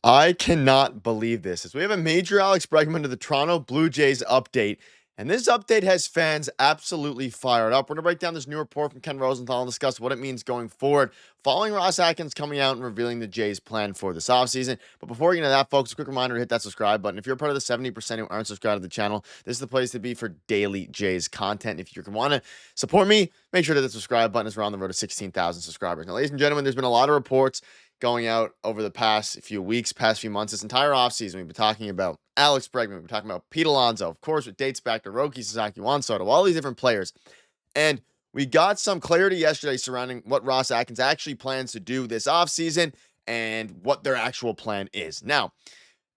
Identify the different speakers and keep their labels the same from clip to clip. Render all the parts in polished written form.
Speaker 1: I cannot believe this. As we have a major Alex Bregman to the Toronto Blue Jays update, and this update has fans absolutely fired up. We're going to break down this new report from Ken Rosenthal and discuss what it means going forward, following Ross Atkins coming out and revealing the Jays' plan for this offseason. But before we get into that, folks, a quick reminder to hit that subscribe button. If you're part of the 70% who aren't subscribed to the channel, this is the place to be for daily Jays content. If you want to support me, make sure to hit the subscribe button as we're on the road to 16,000 subscribers. Now, ladies and gentlemen, there's been a lot of reports going out over the past few weeks, past few months, this entire offseason. We've been talking about Alex Bregman. We've been talking about Pete Alonso. Of course, it dates back to Roki Sasaki, Juan Soto, all these different players. And we got some clarity yesterday surrounding what Ross Atkins actually plans to do this offseason and what their actual plan is. Now,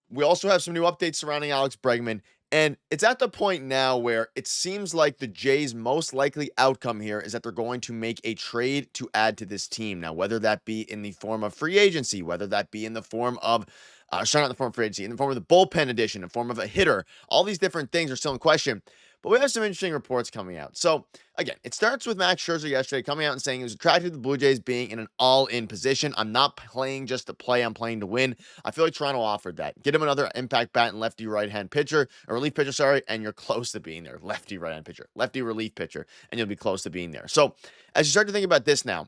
Speaker 1: we also have some new updates surrounding Alex Bregman. And it's at the point now where it seems like the Jays' most likely outcome here is that they're going to make a trade to add to this team. Now, whether that be in the form of free agency, whether that be in the form of, not in the form of free agency, in the form of the bullpen edition, in the form of a hitter, all these different things are still in question. But we have some interesting reports coming out. So, again, it starts with Max Scherzer yesterday coming out and saying he was attracted to the Blue Jays being in an all-in position. I'm not playing just to play, I'm playing to win. I feel like Toronto offered that. Get him another impact bat and lefty right-hand pitcher, or relief pitcher, sorry, and you're close to being there. Lefty right-hand pitcher, lefty relief pitcher, and you'll be close to being there. So, as you start to think about this now,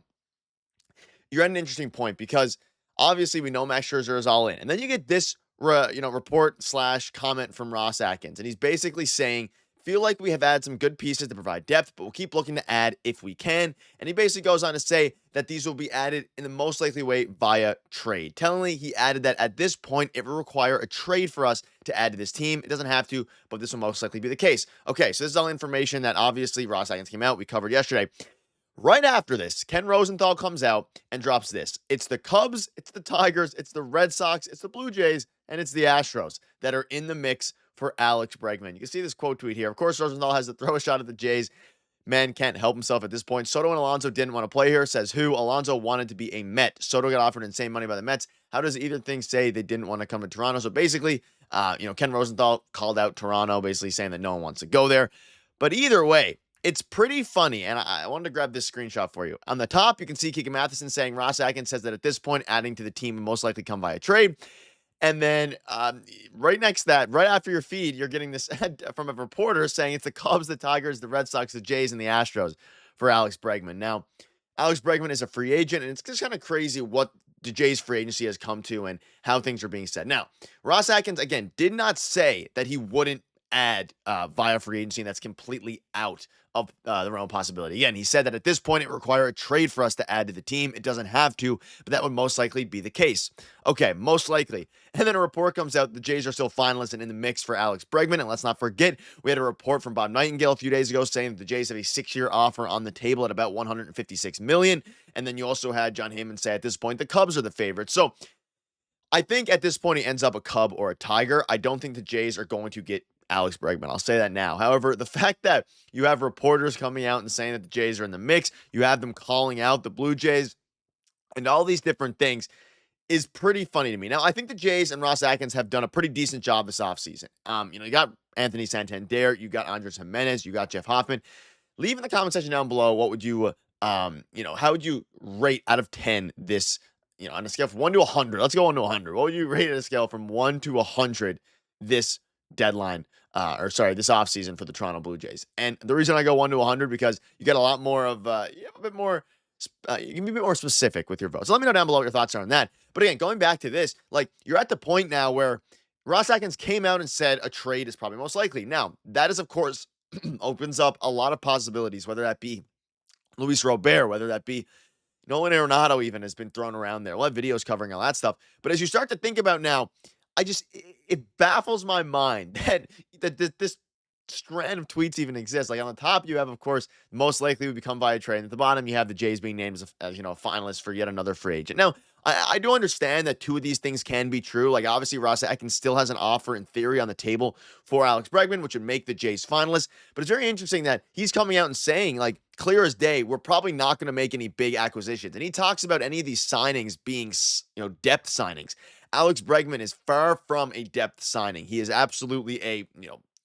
Speaker 1: you're at an interesting point because obviously we know Max Scherzer is all in. And then you get this report / comment from Ross Atkins, and he's basically saying, feel like we have added some good pieces to provide depth, but we'll keep looking to add if we can. And he basically goes on to say that these will be added in the most likely way via trade. Tellingly, he added that at this point, it will require a trade for us to add to this team. It doesn't have to, but this will most likely be the case. Okay, so this is all information that obviously Ross Atkins came out. We covered yesterday. Right after this, Ken Rosenthal comes out and drops this. It's the Cubs, it's the Tigers, it's the Red Sox, it's the Blue Jays, and it's the Astros that are in the mix for Alex Bregman. You can see this quote tweet here. Of course, Rosenthal has to throw a shot at the Jays. Man can't help himself at this point. Soto and Alonso didn't want to play here. Says who? Alonso wanted to be a Met. Soto got offered insane money by the Mets. How does either thing say they didn't want to come to Toronto? So basically, Ken Rosenthal called out Toronto, basically saying that no one wants to go there. But either way, it's pretty funny, and I wanted to grab this screenshot for you. On the top, you can see Keegan Matheson saying Ross Atkins says that at this point, adding to the team will most likely come via trade. And then right next to that, right after your feed, you're getting this from a reporter saying it's the Cubs, the Tigers, the Red Sox, the Jays, and the Astros for Alex Bregman. Now, Alex Bregman is a free agent, and it's just kind of crazy what the Jays free agency has come to and how things are being said. Now, Ross Atkins, again, did not say that he wouldn't add via free agency, and that's completely out of the realm of possibility. Again, he said that at this point, it would require a trade for us to add to the team. It doesn't have to, but that would most likely be the case. Okay, most likely. And then a report comes out the Jays are still finalists and in the mix for Alex Bregman. And let's not forget, we had a report from Bob Nightingale a few days ago saying that the Jays have a 6-year offer on the table at about $156 million. And then you also had John Heyman say at this point, the Cubs are the favorites. So I think at this point, he ends up a Cub or a Tiger. I don't think the Jays are going to get Alex Bregman. I'll say that now. However, the fact that you have reporters coming out and saying that the Jays are in the mix, you have them calling out the Blue Jays, and all these different things is pretty funny to me. Now, I think the Jays and Ross Atkins have done a pretty decent job this offseason. You got Anthony Santander, you got Andres Jimenez, you got Jeff Hoffman. Leave in the comment section down below what would you, how would you rate out of 10 this, on a scale from 1 to 100. Let's go 1 to 100. What would you rate at a scale from 1 to 100 this deadline, this offseason for the Toronto Blue Jays? And the reason I go 1 to 100 because you get a lot more of, you have a bit more, you can be a bit more specific with your votes. So let me know down below what your thoughts are on that. But again, going back to this, like you're at the point now where Ross Atkins came out and said a trade is probably most likely. Now, that is, of course, opens up a lot of possibilities, whether that be Luis Robert, whether that be Nolan Arenado even has been thrown around there. We'll have videos covering all that stuff. But as you start to think about now, it baffles my mind that this strand of tweets even exists. Like on the top, you have, of course, most likely would become via trade. And at the bottom, you have the Jays being named as a finalist for yet another free agent. Now, I do understand that two of these things can be true. Like obviously, Ross Atkins still has an offer in theory on the table for Alex Bregman, which would make the Jays finalists. But it's very interesting that he's coming out and saying, like, clear as day, we're probably not going to make any big acquisitions. And he talks about any of these signings being, depth signings. Alex Bregman is far from a depth signing. He is absolutely a,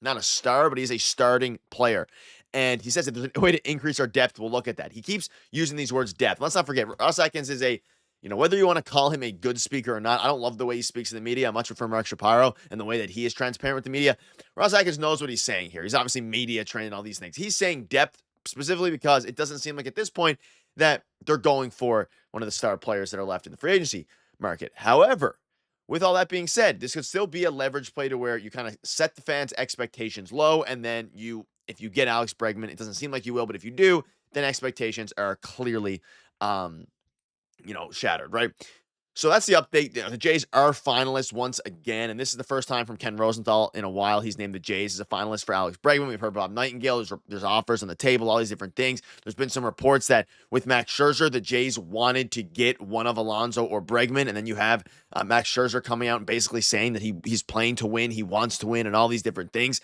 Speaker 1: not a star, but he's a starting player. And he says if there's a way to increase our depth, we'll look at that. He keeps using these words depth. Let's not forget, Ross Atkins is a whether you want to call him a good speaker or not, I don't love the way he speaks to the media. I much prefer Mark Shapiro and the way that he is transparent with the media. Ross Atkins knows what he's saying here. He's obviously media trained and all these things. He's saying depth specifically because it doesn't seem like at this point that they're going for one of the star players that are left in the free agency market. However, with all that being said, this could still be a leverage play to where you kind of set the fans' expectations low, and then if you get Alex Bregman, it doesn't seem like you will, but if you do, then expectations are clearly, shattered, right? So that's the update. The Jays are finalists once again, and this is the first time from Ken Rosenthal in a while. He's named the Jays as a finalist for Alex Bregman. We've heard Bob Nightingale. There's offers on the table, all these different things. There's been some reports that with Max Scherzer, the Jays wanted to get one of Alonso or Bregman, and then you have Max Scherzer coming out and basically saying that he's playing to win, he wants to win, and all these different things.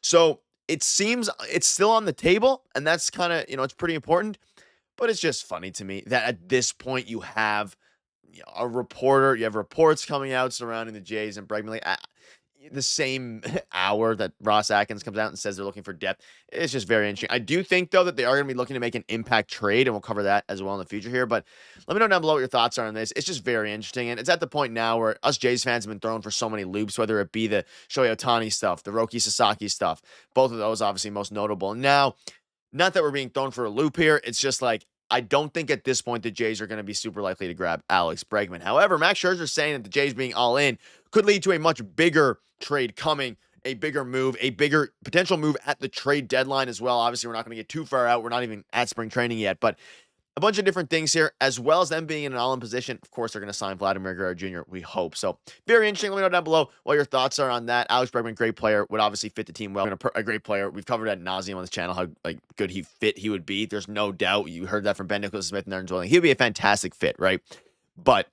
Speaker 1: So it seems it's still on the table, and that's kind of, it's pretty important. But it's just funny to me that at this point you have a reporter, you have reports coming out surrounding the Jays and Bregman, like the same hour that Ross Atkins comes out and says they're looking for depth. It's just very interesting. I do think, though, that they are going to be looking to make an impact trade, and we'll cover that as well in the future here. But let me know down below what your thoughts are on this. It's just very interesting, and it's at the point now where us Jays fans have been thrown for so many loops, whether it be the Shohei Ohtani stuff, the Roki Sasaki stuff, both of those obviously most notable. Now, not that we're being thrown for a loop here, it's just like, I don't think at this point the Jays are going to be super likely to grab Alex Bregman. However, Max Scherzer is saying that the Jays being all in could lead to a much bigger trade coming, a bigger move, a bigger potential move at the trade deadline as well. Obviously, we're not going to get too far out. We're not even at spring training yet, but a bunch of different things here, as well as them being in an all-in position. Of course, they're going to sign Vladimir Guerrero Jr., we hope. So, very interesting. Let me know down below what your thoughts are on that. Alex Bregman, great player, would obviously fit the team well. A great player. We've covered ad nauseum on this channel how good he would be. There's no doubt. You heard that from Ben Nicholson-Smith and Aaron Dwelling. He would be a fantastic fit, right? But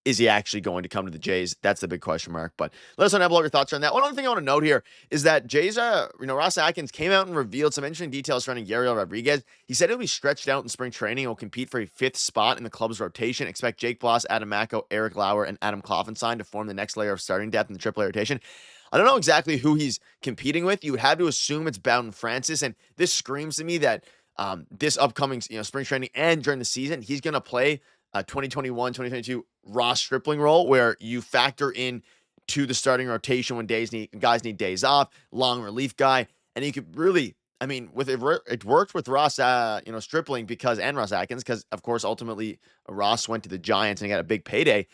Speaker 1: is he actually going to come to the Jays? That's the big question mark. But let us know down below your thoughts on that. One other thing I want to note here is that Jays, Ross Atkins came out and revealed some interesting details surrounding Yariel Rodriguez. He said he'll be stretched out in spring training and will compete for a 5th spot in the club's rotation. Expect Jake Bloss, Adam Macko, Eric Lauer, and Adam Kloffenstein to form the next layer of starting depth in the AAA rotation. I don't know exactly who he's competing with. You would have to assume it's Bowden Francis, and this screams to me that this upcoming spring training and during the season, he's going to play 2021, 2022 Ross Stripling role where you factor in to the starting rotation when guys need days off, long relief guy, and you could really, it worked with Ross, Stripling and Ross Atkins because, of course, ultimately Ross went to the Giants and he got a big payday.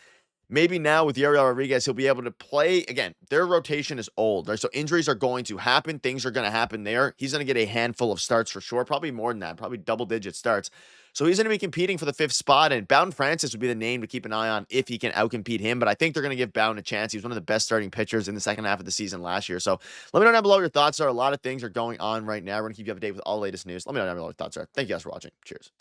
Speaker 1: Maybe now with Yariel Rodriguez, he'll be able to play. Again, their rotation is old, right? So injuries are going to happen. Things are going to happen there. He's going to get a handful of starts for sure. Probably more than that. Probably double-digit starts. So he's going to be competing for the 5th spot, and Bowden Francis would be the name to keep an eye on if he can outcompete him. But I think they're going to give Bowden a chance. He was one of the best starting pitchers in the second half of the season last year. So let me know down below what your thoughts are. A lot of things are going on right now. We're going to keep you up to date with all the latest news. Let me know down below what your thoughts are. Thank you guys for watching. Cheers.